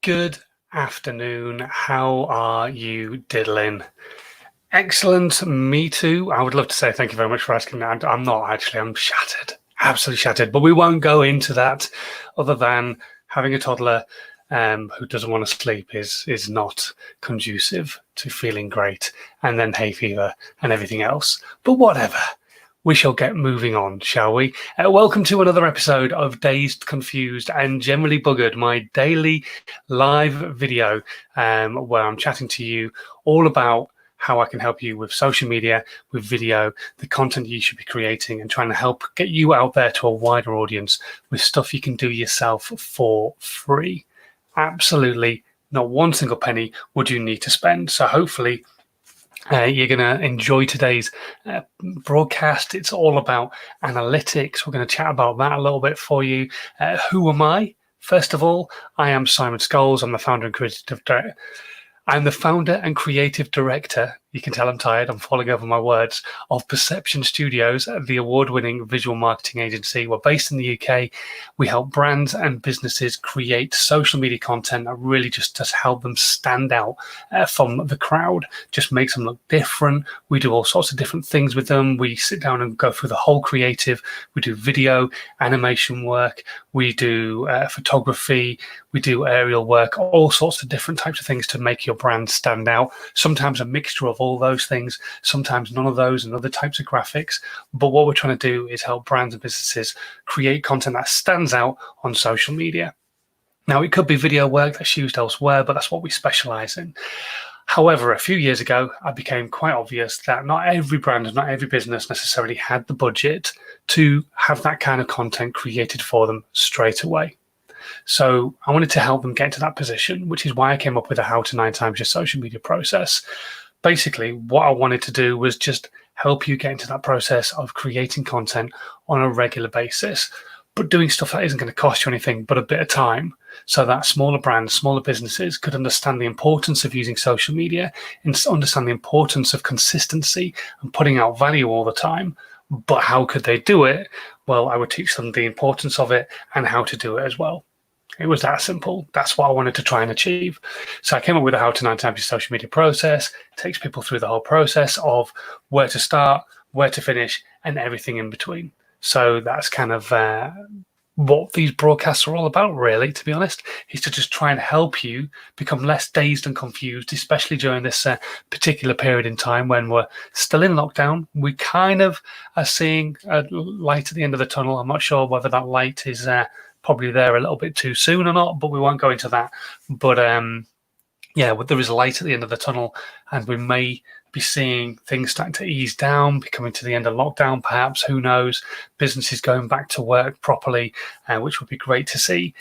Good afternoon. How are you diddling? Excellent. Me too. I would love to say thank you very much for asking that. I'm not actually. I'm shattered. Absolutely shattered. But we won't go into that other than having a toddler who doesn't want to sleep is not conducive to feeling great, and then hay fever and everything else. But whatever. We shall get moving on, shall we? Welcome to another episode of Dazed, Confused and Generally Buggered, my daily live video where I'm chatting to you all about how I can help you with social media, with video, the content you should be creating, and trying to help get you out there to a wider audience with stuff you can do yourself for free. Absolutely not one single penny would you need to spend. So hopefully you're going to enjoy today's broadcast. It's all about analytics. We're going to chat about that a little bit for you. Who am I? First of all, I am Simon Scholes. I'm the founder and creative director. I'm the founder and creative director. You can tell I'm tired. I'm falling over my words. Of Perception Studios, the award-winning visual marketing agency. We're based in the UK. We help brands and businesses create social media content that really just help them stand out from the crowd. Just makes them look different. We do all sorts of different things with them. We sit down and go through the whole creative. We do video, animation work. We do photography. We do aerial work. All sorts of different types of things to make your brand stand out. Sometimes a mixture of all those things, sometimes none of those, and other types of graphics. But what we're trying to do is help brands and businesses create content that stands out on social media. Now, it could be video work that's used elsewhere, but that's what we specialize in. However, a few years ago, it became quite obvious that not every brand and not every business necessarily had the budget to have that kind of content created for them straight away. So I wanted to help them get to that position, which is why I came up with a How to 9 Times Your Social Media process. Basically, what I wanted to do was just help you get into that process of creating content on a regular basis, but doing stuff that isn't going to cost you anything but a bit of time, so that smaller brands, smaller businesses could understand the importance of using social media and understand the importance of consistency and putting out value all the time. But how could they do it? Well, I would teach them the importance of it and how to do it as well. It was that simple. That's what I wanted to try and achieve. So I came up with a How to 9 Times Your Social Media process. It takes people through the whole process of where to start, where to finish, and everything in between. So that's kind of what these broadcasts are all about, really, to be honest, is to just try and help you become less dazed and confused, especially during this particular period in time when we're still in lockdown. We kind of are seeing a light at the end of the tunnel. I'm not sure whether that light is probably there a little bit too soon or not, but we won't go into that. But yeah, there is a light at the end of the tunnel, and we may be seeing things starting to ease down, be coming to the end of lockdown, perhaps, who knows, businesses going back to work properly, which would be great to see.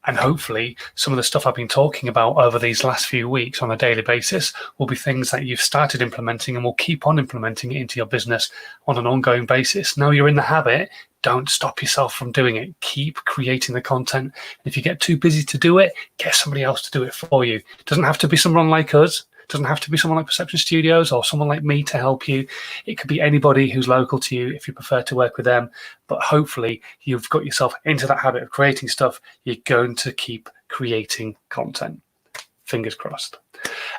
And hopefully some of the stuff I've been talking about over these last few weeks on a daily basis will be things that you've started implementing and will keep on implementing it into your business on an ongoing basis. Now you're in the habit, don't stop yourself from doing it. Keep creating the content. If you get too busy to do it, get somebody else to do it for you. It doesn't have to be someone like us. It doesn't have to be someone like Perception Studios or someone like me to help you. It could be anybody who's local to you if you prefer to work with them. But hopefully you've got yourself into that habit of creating stuff. You're going to keep creating content. Fingers crossed.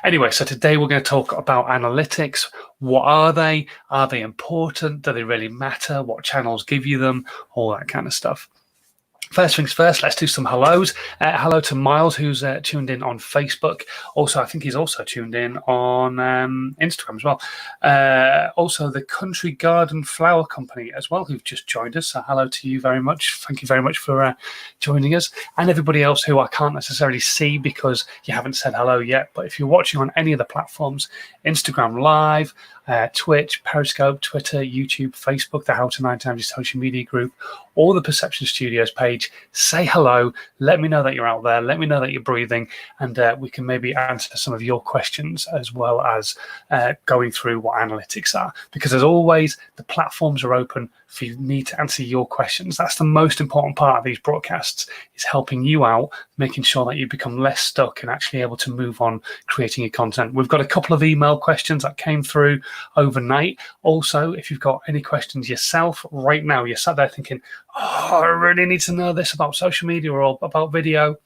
Anyway, so today we're going to talk about analytics. What are they? Are they important? Do they really matter? What channels give you them? All that kind of stuff. First things first, let's do some hellos. Hello to Miles, who's tuned in on Facebook. Also, I think he's also tuned in on Instagram as well. Also, the Country Garden Flower Company as well, who've just joined us. So hello to you very much. Thank you very much for joining us. And everybody else who I can't necessarily see because you haven't said hello yet. But if you're watching on any of the platforms, Instagram Live, Twitch, Periscope, Twitter, YouTube, Facebook, the How to 9 Times Your Social Media group, or the Perception Studios page, say hello. Let me know that you're out there. Let me know that you're breathing, and we can maybe answer some of your questions as well as going through what analytics are. Because as always, the platforms are open for me to answer your questions. That's the most important part of these broadcasts, is helping you out, making sure that you become less stuck and actually able to move on creating your content. We've got a couple of email questions that came through overnight. Also, if you've got any questions yourself right now, you're sat there thinking, oh, I really need to know this about social media or about video,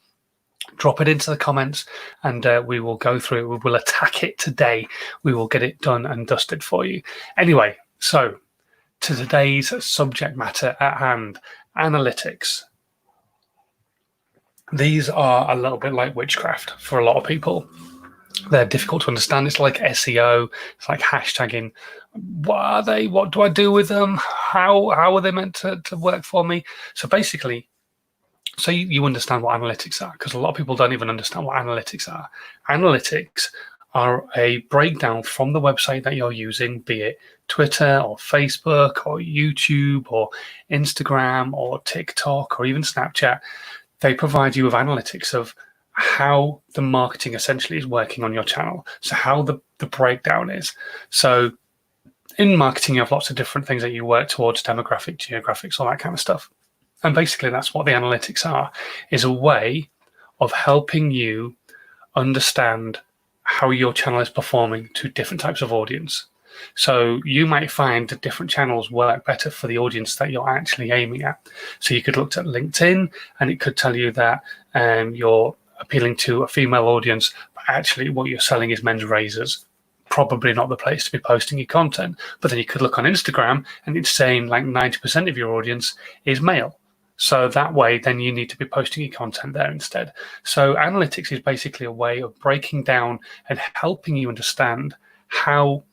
drop it into the comments, and we will go through it. We will attack it today. We will get it done and dusted for you. Anyway, so to today's subject matter at hand, analytics. These are a little bit like witchcraft for a lot of people. They're difficult to understand. It's like SEO. It's like hashtagging. What are they? What do I do with them? How are they meant to work for me? So basically, so you understand what analytics are, because a lot of people don't even understand what analytics are. Analytics are a breakdown from the website that you're using, be it Twitter or Facebook or YouTube or Instagram or TikTok or even Snapchat. They provide you with analytics of how the marketing essentially is working on your channel. So how the breakdown is. So in marketing, you have lots of different things that you work towards, demographic, geographics, all that kind of stuff. And basically that's what the analytics are, is a way of helping you understand how your channel is performing to different types of audience. So you might find that different channels work better for the audience that you're actually aiming at. So you could look at LinkedIn and it could tell you that you're appealing to a female audience, but actually what you're selling is men's razors. Probably not the place to be posting your content. But then you could look on Instagram and it's saying like 90% of your audience is male. So that way, then you need to be posting your content there instead. So analytics is basically a way of breaking down and helping you understand how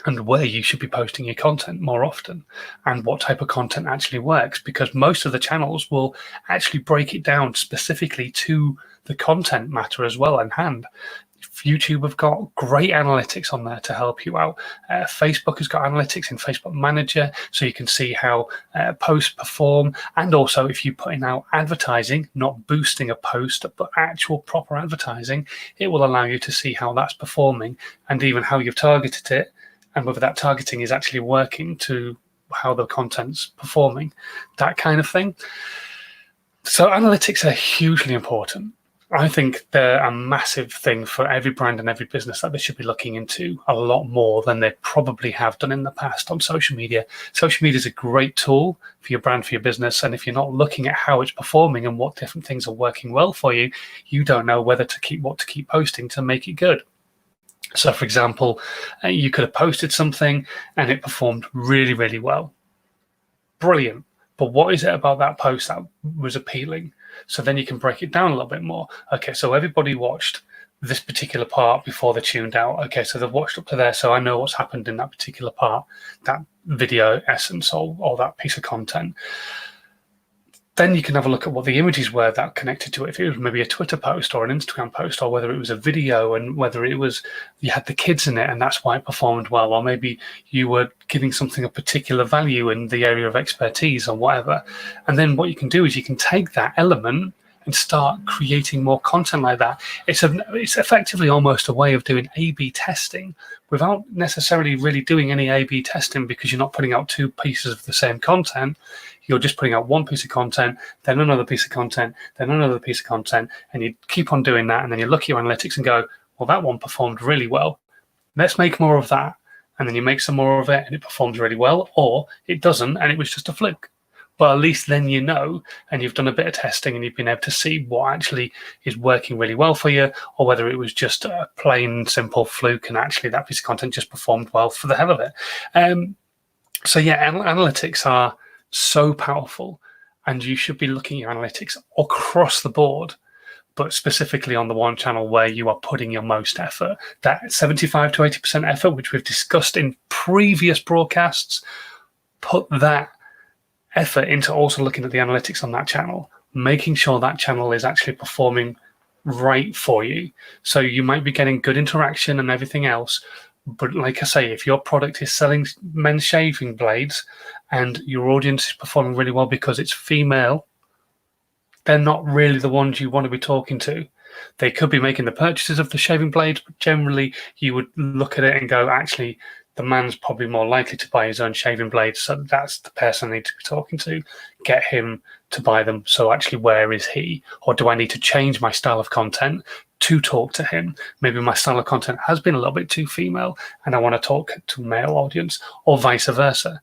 and where you should be posting your content more often and what type of content actually works, because most of the channels will actually break it down specifically to the content matter as well in hand. YouTube have got great analytics on there to help you out. Facebook has got analytics in Facebook Manager, so you can see how posts perform. And also, if you put in out advertising, not boosting a post, but actual proper advertising, it will allow you to see how that's performing and even how you've targeted it and whether that targeting is actually working to how the content's performing, that kind of thing. So analytics are hugely important. I think they're a massive thing for every brand and every business that they should be looking into a lot more than they probably have done in the past on social media. Social media is a great tool for your brand, for your business. And if you're not looking at how it's performing and what different things are working well for you, you don't know what to keep posting to make it good. So, for example, you could have posted something and it performed really, really well. Brilliant. But what is it about that post that was appealing? So then you can break it down a little bit more. Okay, so everybody watched this particular part before they tuned out. Okay, so they've watched up to there, so I know what's happened in that particular part, that video essence or that piece of content. Then you can have a look at what the images were that connected to it. If it was maybe a Twitter post or an Instagram post, or whether it was a video and whether it was you had the kids in it and that's why it performed well, or maybe you were giving something a particular value in the area of expertise or whatever. And then what you can do is you can take that element and start creating more content like that. It's effectively almost a way of doing A/B testing without necessarily really doing any A/B testing, because you're not putting out two pieces of the same content. You're just putting out one piece of content, then another piece of content, then another piece of content, and you keep on doing that. And then you look at your analytics and go, well, that one performed really well. Let's make more of that. And then you make some more of it and it performs really well, or it doesn't and it was just a fluke. But at least then you know, and you've done a bit of testing and you've been able to see what actually is working really well for you, or whether it was just a plain simple fluke and actually that piece of content just performed well for the hell of it. So yeah, analytics are so powerful, and you should be looking at analytics across the board, but specifically on the one channel where you are putting your most effort. That 75 to 80% effort, which we've discussed in previous broadcasts, put that effort into also looking at the analytics on that channel, making sure that channel is actually performing right for you. So you might be getting good interaction and everything else, but like I say, if your product is selling men's shaving blades and your audience is performing really well because it's female, they're not really the ones you want to be talking to. They could be making the purchases of the shaving blades, but generally you would look at it and go, actually, the man's probably more likely to buy his own shaving blades, so that's the person I need to be talking to. Get him to buy them. So actually, where is he? Or do I need to change my style of content to talk to him? Maybe my style of content has been a little bit too female and I want to talk to a male audience, or vice versa.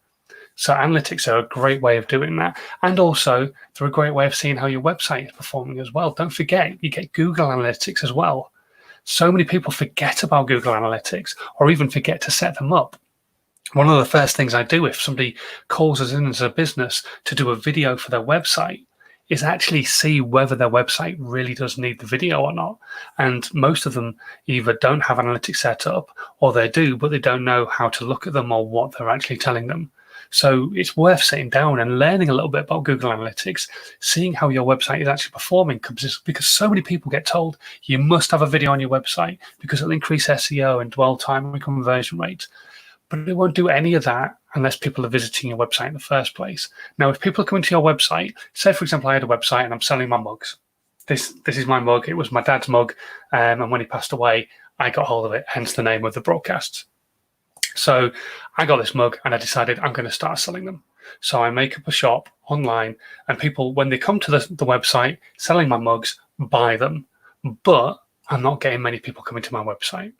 So analytics are a great way of doing that. And also, they're a great way of seeing how your website is performing as well. Don't forget, you get Google Analytics as well. So many people forget about Google Analytics or even forget to set them up. One of the first things I do if somebody calls us in as a business to do a video for their website is actually see whether their website really does need the video or not. And most of them either don't have analytics set up or they do, but they don't know how to look at them or what they're actually telling them. So it's worth sitting down and learning a little bit about Google Analytics, seeing how your website is actually performing, because so many people get told you must have a video on your website because it'll increase SEO and dwell time and conversion rate. But it won't do any of that unless people are visiting your website in the first place. Now, if people are coming to your website, say, for example, I had a website and I'm selling my mugs. This is my mug. It was my dad's mug. And when he passed away, I got hold of it, hence the name of the broadcast. So I got this mug and I decided I'm going to start selling them. So I make up a shop online and people, when they come to the website selling my mugs, buy them. But I'm not getting many people coming to my website.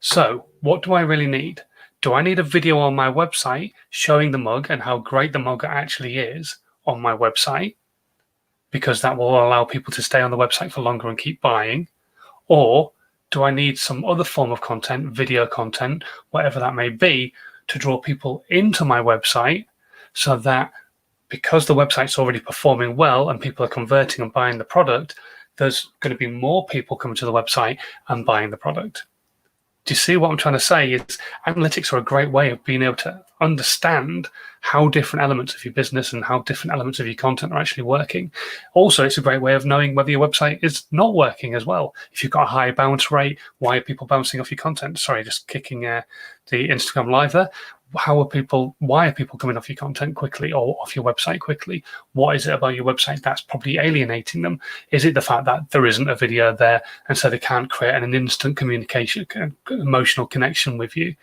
So what do I really need? Do I need a video on my website showing the mug and how great the mug actually is on my website? Because that will allow people to stay on the website for longer and keep buying. Or do I need some other form of content, video content, whatever that may be, to draw people into my website so that because the website's already performing well and people are converting and buying the product, there's going to be more people coming to the website and buying the product. Do you see what I'm trying to say? Is analytics are a great way of being able to understand how different elements of your business and how different elements of your content are actually working. Also, it's a great way of knowing whether your website is not working as well. If you've got a high bounce rate, why are people bouncing off your content? Sorry, just kicking the Instagram live there. Why are people coming off your content quickly or off your website quickly? What is it about your website that's probably alienating them? Is it the fact that there isn't a video there and so they can't create an instant communication, emotional connection with you?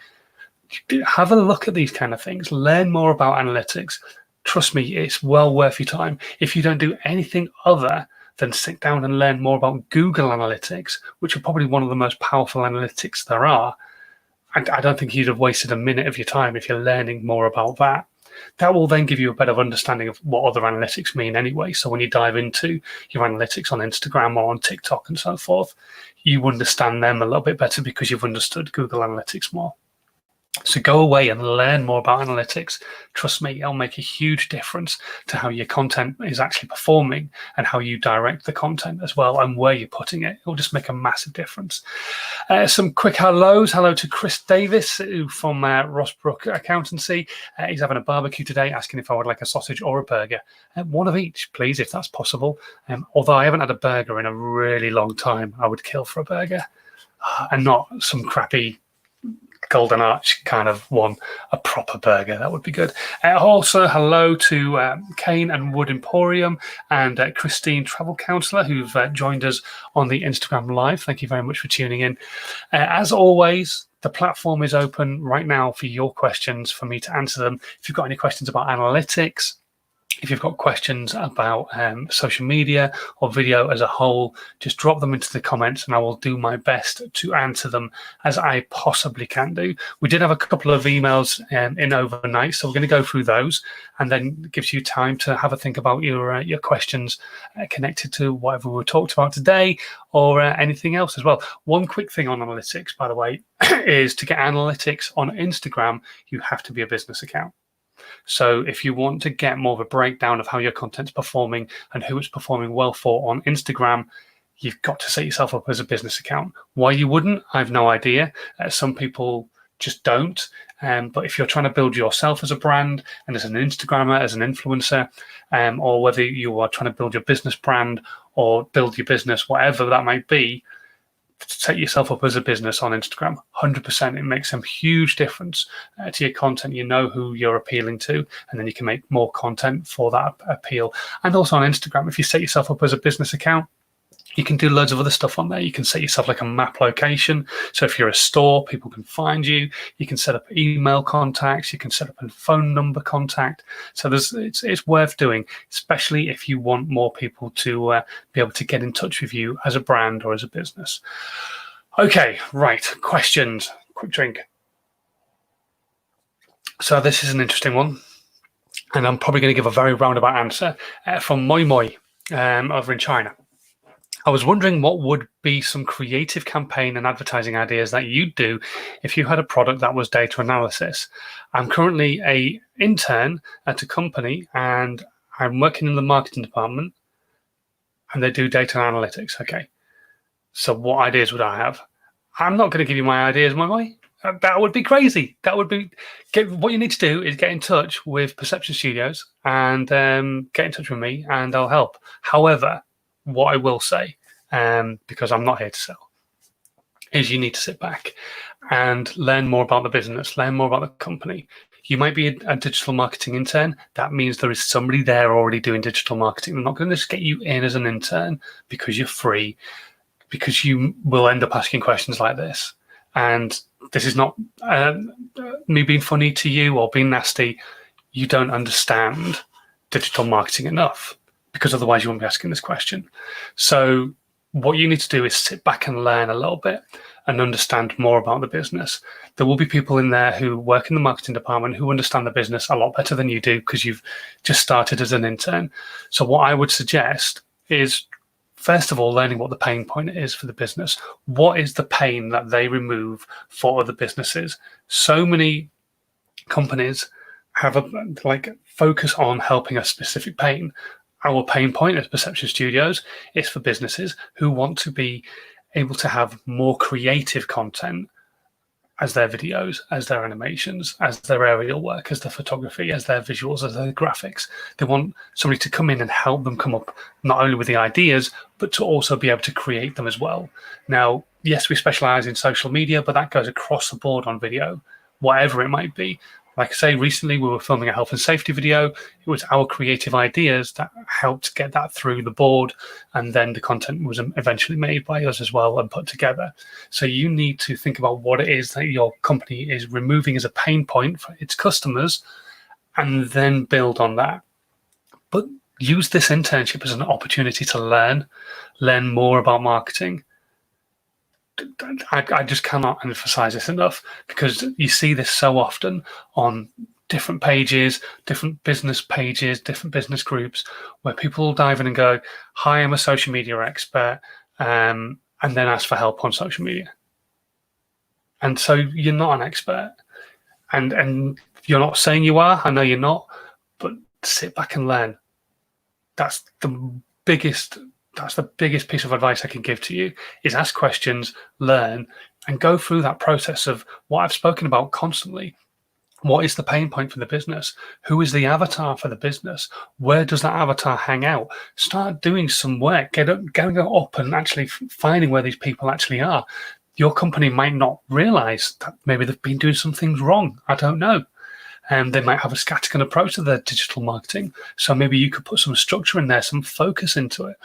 Have a look at these kind of things. Learn more about analytics. Trust me, it's well worth your time. If you don't do anything other than sit down and learn more about Google Analytics, which are probably one of the most powerful analytics there are, and I don't think you'd have wasted a minute of your time if you're learning more about that. That will then give you a better understanding of what other analytics mean anyway. So when you dive into your analytics on Instagram or on TikTok and so forth, you understand them a little bit better because you've understood Google Analytics more. So go away and learn more about analytics. Trust me, it'll make a huge difference to how your content is actually performing and how you direct the content as well and where you're putting it. It'll just make a massive difference. Some quick hellos. Hello to Chris Davis from Rossbrook Accountancy. He's having a barbecue today, asking if I would like a sausage or a burger. One of each, please, if that's possible. Although I haven't had a burger in a really long time, I would kill for a burger and not some crappy Golden Arch kind of one, a proper burger. That would be good. Also, hello to Kane and Wood Emporium and Christine, travel counsellor, who've joined us on the Instagram Live. Thank you very much for tuning in. As always, the platform is open right now for your questions, for me to answer them. If you've got any questions about analytics, if you've got questions about social media or video as a whole, just drop them into the comments and I will do my best to answer them as I possibly can do. We did have a couple of emails in overnight, so we're going to go through those and then it gives you time to have a think about your questions connected to whatever we talked about today or anything else as well. One quick thing on analytics, by the way, is to get analytics on Instagram, you have to be a business account. So if you want to get more of a breakdown of how your content's performing and who it's performing well for on Instagram, you've got to set yourself up as a business account. Why you wouldn't, I have no idea. Some people just don't. But if you're trying to build yourself as a brand and as an Instagrammer, as an influencer, or whether you are trying to build your business brand or build your business, whatever that might be, set yourself up as a business on Instagram. 100%. It makes a huge difference to your content. You know who you're appealing to, and then you can make more content for that appeal. And also on Instagram, if you set yourself up as a business account, you can do loads of other stuff on there. You can set yourself like a map location. So if you're a store, people can find you. You can set up email contacts. You can set up a phone number contact. So it's worth doing, especially if you want more people to be able to get in touch with you as a brand or as a business. Okay, right. Questions. Quick drink. So this is an interesting one. And I'm probably going to give a very roundabout answer from Moi Moi over in China. I was wondering what would be some creative campaign and advertising ideas that you'd do if you had a product that was data analysis. I'm currently an intern at a company and I'm working in the marketing department and they do data analytics. Okay. So what ideas would I have? I'm not going to give you my ideas, my way. That would be crazy. That would be what you need to do is get in touch with Perception Studios and get in touch with me and I'll help. However, what I will say, because I'm not here to sell, is you need to sit back and learn more about the business, learn more about the company. You might be a digital marketing intern. That means there is somebody there already doing digital marketing. They're not going to just get you in as an intern because you're free, because you will end up asking questions like this. And this is not me being funny to you or being nasty. You don't understand digital marketing enough, because otherwise you won't be asking this question. So what you need to do is sit back and learn a little bit and understand more about the business. There will be people in there who work in the marketing department who understand the business a lot better than you do because you've just started as an intern. So what I would suggest is, first of all, learning what the pain point is for the business. What is the pain that they remove for other businesses? So many companies have a focus on helping a specific pain. Our pain point as Perception Studios is for businesses who want to be able to have more creative content as their videos, as their animations, as their aerial work, as their photography, as their visuals, as their graphics. They want somebody to come in and help them come up not only with the ideas, but to also be able to create them as well. Now, yes, we specialize in social media, but that goes across the board on video, whatever it might be. Like I say, recently we were filming a health and safety video. It was our creative ideas that helped get that through the board. And then the content was eventually made by us as well and put together. So you need to think about what it is that your company is removing as a pain point for its customers and then build on that. But use this internship as an opportunity to learn more about marketing. I just cannot emphasize this enough, because you see this so often on different pages, different business pages, different business groups, where people will dive in and go, "Hi, I'm a social media expert," and then ask for help on social media. And so you're not an expert, and you're not saying you are. I know you're not, but sit back and learn. That's the biggest piece of advice I can give to you, is ask questions, learn, and go through that process of what I've spoken about constantly. What is the pain point for the business? Who is the avatar for the business? Where does that avatar hang out? Start doing some work, going up and actually finding where these people actually are. Your company might not realize that maybe they've been doing some things wrong. I don't know. And they might have a scattergun approach to their digital marketing. So maybe you could put some structure in there, some focus into it.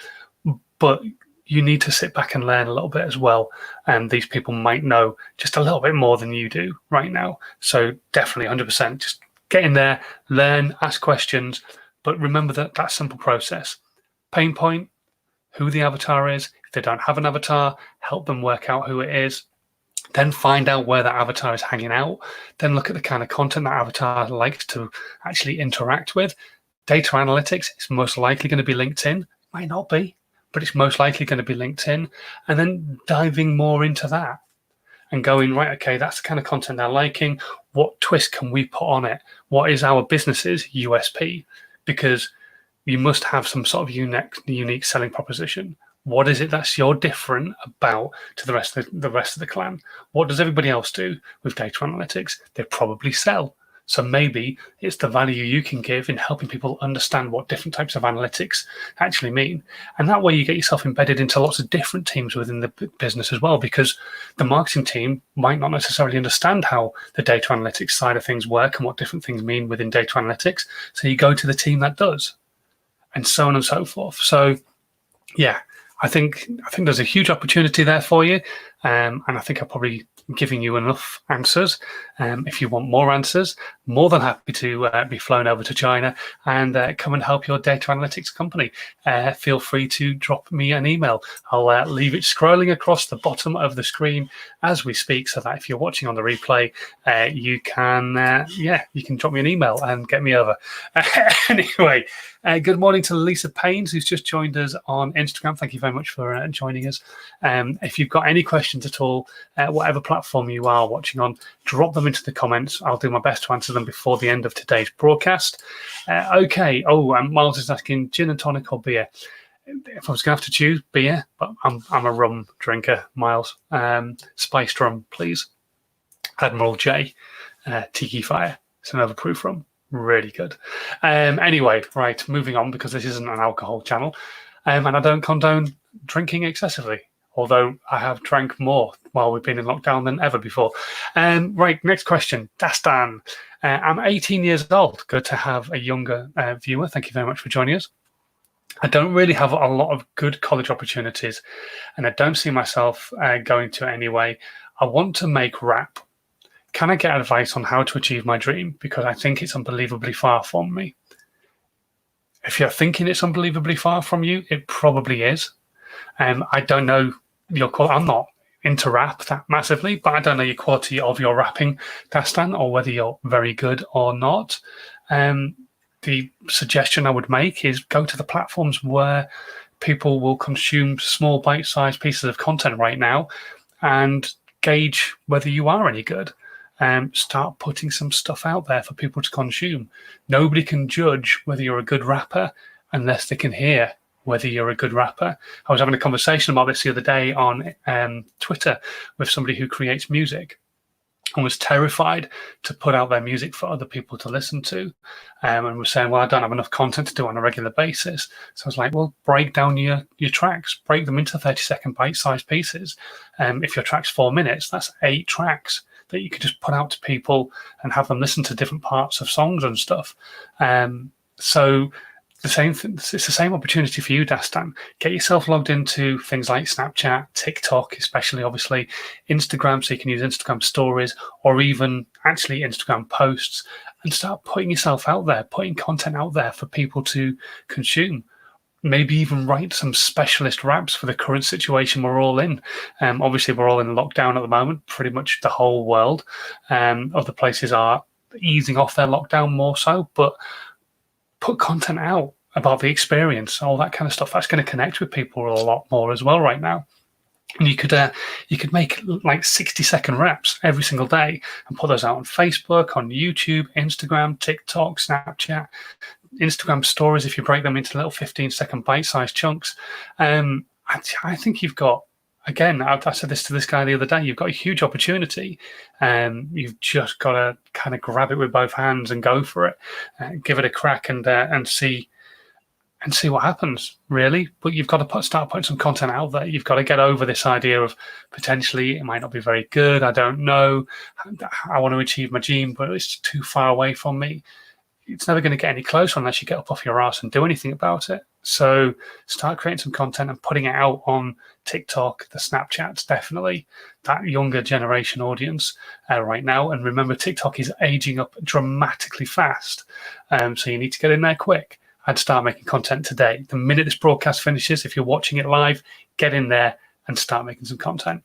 But you need to sit back and learn a little bit as well. And these people might know just a little bit more than you do right now. So definitely 100%, just get in there, learn, ask questions. But remember that simple process. Pain point, who the avatar is. If they don't have an avatar, help them work out who it is. Then find out where that avatar is hanging out. Then look at the kind of content that avatar likes to actually interact with. Data analytics, it's most likely going to be LinkedIn. Might not be, but it's most likely going to be LinkedIn. And then diving more into that and going, right, okay, that's the kind of content they're liking. What twist can we put on it? What is our business's USP? Because you must have some sort of unique selling proposition. What is it that's you're different about to the rest of the clan? What does everybody else do with data analytics? They probably sell. So maybe it's the value you can give in helping people understand what different types of analytics actually mean. And that way you get yourself embedded into lots of different teams within the business as well, because the marketing team might not necessarily understand how the data analytics side of things work and what different things mean within data analytics. So you go to the team that does, and so on and so forth. So yeah, I think there's a huge opportunity there for you. And I think I've probably given you enough answers. If you want more answers, more than happy to be flown over to China and come and help your data analytics company. Feel free to drop me an email. I'll leave it scrolling across the bottom of the screen as we speak, so that if you're watching on the replay, you can drop me an email and get me over. Anyway, good morning to Lisa Paynes, who's just joined us on Instagram. Thank you very much for joining us. If you've got any questions at all, whatever platform you are watching on, drop them into the comments. I'll do my best to answer them before the end of today's broadcast. Okay. Miles is asking, gin and tonic or beer? If I was going to have to choose, beer, but I'm a rum drinker, Miles. Spiced rum, please. Admiral J, Tiki Fire. It's an overproof rum. Really good. Anyway, right, moving on, because this isn't an alcohol channel. And I don't condone drinking excessively, although I have drank more while we've been in lockdown than ever before. Right, next question. Dastan. I'm 18 years old. Good to have a younger viewer. Thank you very much for joining us. I don't really have a lot of good college opportunities, and I don't see myself going to anyway. I want to make rap. Can I get advice on how to achieve my dream? Because I think it's unbelievably far from me. If you're thinking it's unbelievably far from you, it probably is. I don't know your quality. I'm not into rap that massively, but I don't know your quality of your rapping, Dastan, or whether you're very good or not. The suggestion I would make is go to the platforms where people will consume small bite-sized pieces of content right now and gauge whether you are any good. Start putting some stuff out there for people to consume. Nobody can judge whether you're a good rapper unless they can hear whether you're a good rapper. I was having a conversation about this the other day on Twitter with somebody who creates music and was terrified to put out their music for other people to listen to, and was saying, well, I don't have enough content to do on a regular basis. So I was like, well, break down your tracks, break them into 30-second bite-sized pieces. If your track's 4 minutes, that's 8 tracks that you could just put out to people and have them listen to different parts of songs and stuff. So it's the same opportunity for you, Dastan. Get yourself logged into things like Snapchat, TikTok, especially obviously Instagram, so you can use Instagram stories or even actually Instagram posts, and start putting yourself out there, putting content out there for people to consume. Maybe even write some specialist raps for the current situation we're all in. Obviously, we're all in lockdown at the moment, pretty much the whole world. Other places are easing off their lockdown more so, but put content out about the experience, all that kind of stuff. That's going to connect with people a lot more as well right now. And you could make like 60-second raps every single day and put those out on Facebook, on YouTube, Instagram, TikTok, Snapchat, Instagram stories, if you break them into little 15-second bite-sized chunks. I think you've got, again, I said this to this guy the other day, you've got a huge opportunity. You've just got to kind of grab it with both hands and go for it. Give it a crack and see what happens, really. But you've got to start putting some content out there. You've got to get over this idea of potentially it might not be very good. I don't know. I want to achieve my dream, but it's too far away from me. It's never going to get any closer unless you get up off your ass and do anything about it. So start creating some content and putting it out on TikTok, the Snapchats, definitely that younger generation audience right now. And remember, TikTok is aging up dramatically fast. So you need to get in there quick. I'd start making content today. The minute this broadcast finishes, if you're watching it live, get in there and start making some content.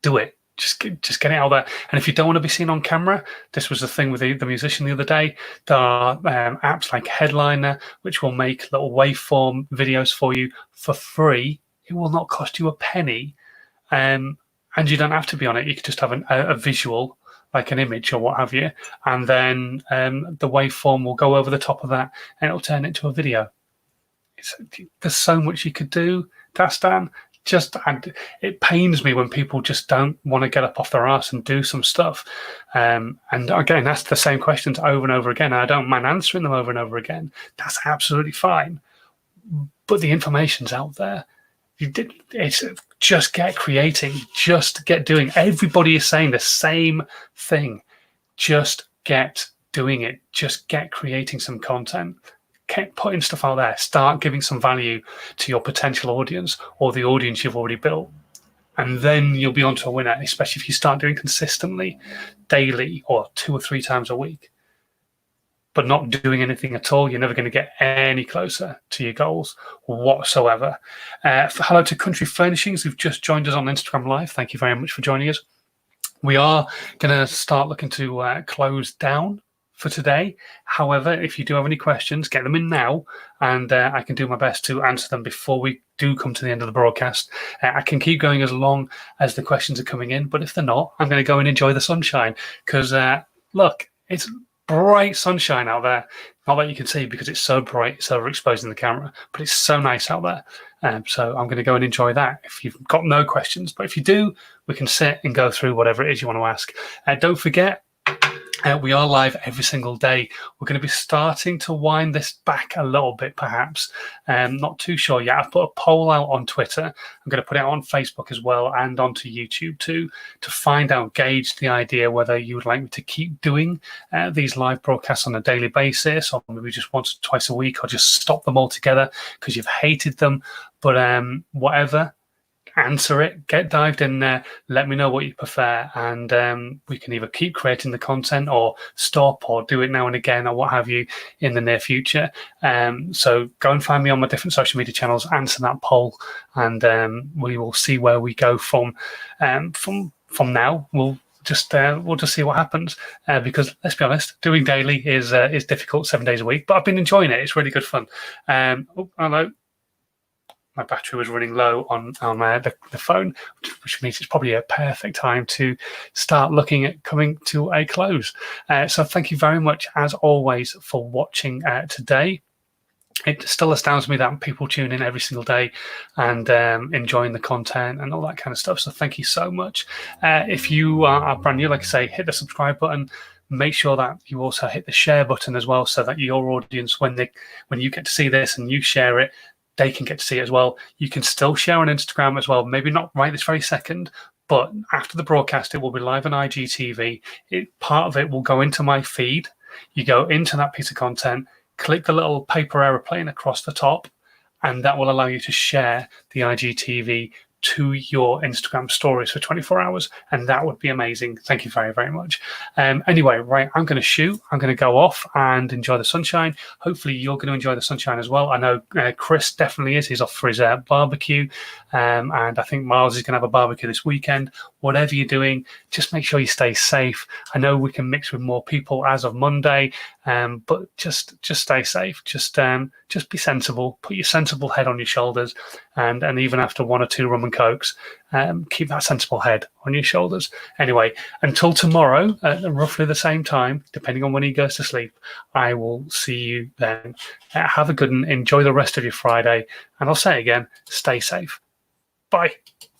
Do it. Just get it out there. And if you don't want to be seen on camera, this was the thing with the musician the other day. There are apps like Headliner, which will make little waveform videos for you for free. It will not cost you a penny. And you don't have to be on it. You could just have a visual, like an image or what have you. And then the waveform will go over the top of that and it'll turn it into a video. There's so much you could do, Dastan. And it pains me when people just don't want to get up off their arse and do some stuff. And again, that's the same questions over and over again. I don't mind answering them over and over again. That's absolutely fine. But the information's out there. It's just get creating, just get doing. Everybody is saying the same thing. Just get doing it. Just get creating some content. Keep putting stuff out there. Start giving some value to your potential audience or the audience you've already built. and then you'll be onto a winner, especially if you start doing consistently, daily, or 2 or 3 times a week, but not doing anything at all. You're never going to get any closer to your goals whatsoever. Hello to Country Furnishings, who've just joined us on Instagram Live. Thank you very much for joining us. We are going to start looking to close down for today. However, if you do have any questions, get them in now, and I can do my best to answer them before we do come to the end of the broadcast. I can keep going as long as the questions are coming in, but if they're not, I'm going to go and enjoy the sunshine, because look, it's bright sunshine out there. Not that you can see because it's so bright, it's overexposing the camera, but it's so nice out there. So I'm going to go and enjoy that if you've got no questions. But if you do, we can sit and go through whatever it is you want to ask. Don't forget, we are live every single day. We're going to be starting to wind this back a little bit, perhaps. Not too sure yet. I've put a poll out on Twitter. I'm going to put it on Facebook as well and onto YouTube too, to find out, gauge the idea whether you would like me to keep doing these live broadcasts on a daily basis, or maybe just once or twice a week, or just stop them altogether because you've hated them. But whatever. Answer it, get dived in there, let me know what you prefer, and we can either keep creating the content or stop or do it now and again or what have you in the near future. So go and find me on my different social media channels, answer that poll, and we will see where we go from now. We'll just see what happens, because let's be honest, doing daily is difficult 7 days a week, but I've been enjoying it. It's really good fun. Hello. My battery was running low on the phone, which means it's probably a perfect time to start looking at coming to a close. So thank you very much, as always, for watching today. It still astounds me that people tune in every single day and enjoying the content and all that kind of stuff. So thank you so much. If you are brand new, like I say, hit the subscribe button. Make sure that you also hit the share button as well, so that your audience, when you get to see this and you share it, they can get to see it as well. You can still share on Instagram as well. Maybe not right this very second, but after the broadcast, it will be live on IGTV. Part of it will go into my feed. You go into that piece of content, click the little paper aeroplane across the top, and that will allow you to share the IGTV to your Instagram stories for 24 hours, and that would be amazing. Thank you very, very much. Anyway, right, I'm going to shoot. I'm going to go off and enjoy the sunshine. Hopefully you're going to enjoy the sunshine as well. I know Chris definitely is. He's off for his barbecue, and I think Miles is going to have a barbecue this weekend. Whatever you're doing, just make sure you stay safe. I know we can mix with more people as of Monday, but just stay safe. Just be sensible. Put your sensible head on your shoulders, and even after 1 or 2 rum and cokes, keep that sensible head on your shoulders. Anyway, until tomorrow at roughly the same time, depending on when he goes to sleep, I will see you then. Have a good one. Enjoy the rest of your Friday, and I'll say again, stay safe. Bye.